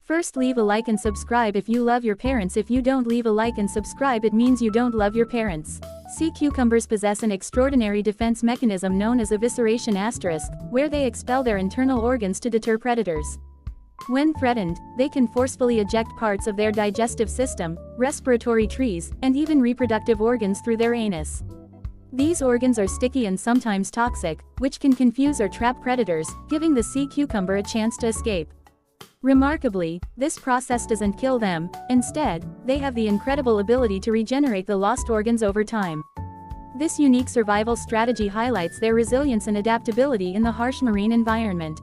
First, leave a like and subscribe if you love your parents. If you don't leave a like and subscribe, it means you don't love your parents. Sea cucumbers possess an extraordinary defense mechanism known as evisceration asterisk, where they expel their internal organs to deter predators. When threatened, they can forcefully eject parts of their digestive system, respiratory trees, and even reproductive organs through their anus. These organs are sticky and sometimes toxic, which can confuse or trap predators, giving the sea cucumber a chance to escape. Remarkably, this process doesn't kill them. Instead, they have the incredible ability to regenerate the lost organs over time. This unique survival strategy highlights their resilience and adaptability in the harsh marine environment.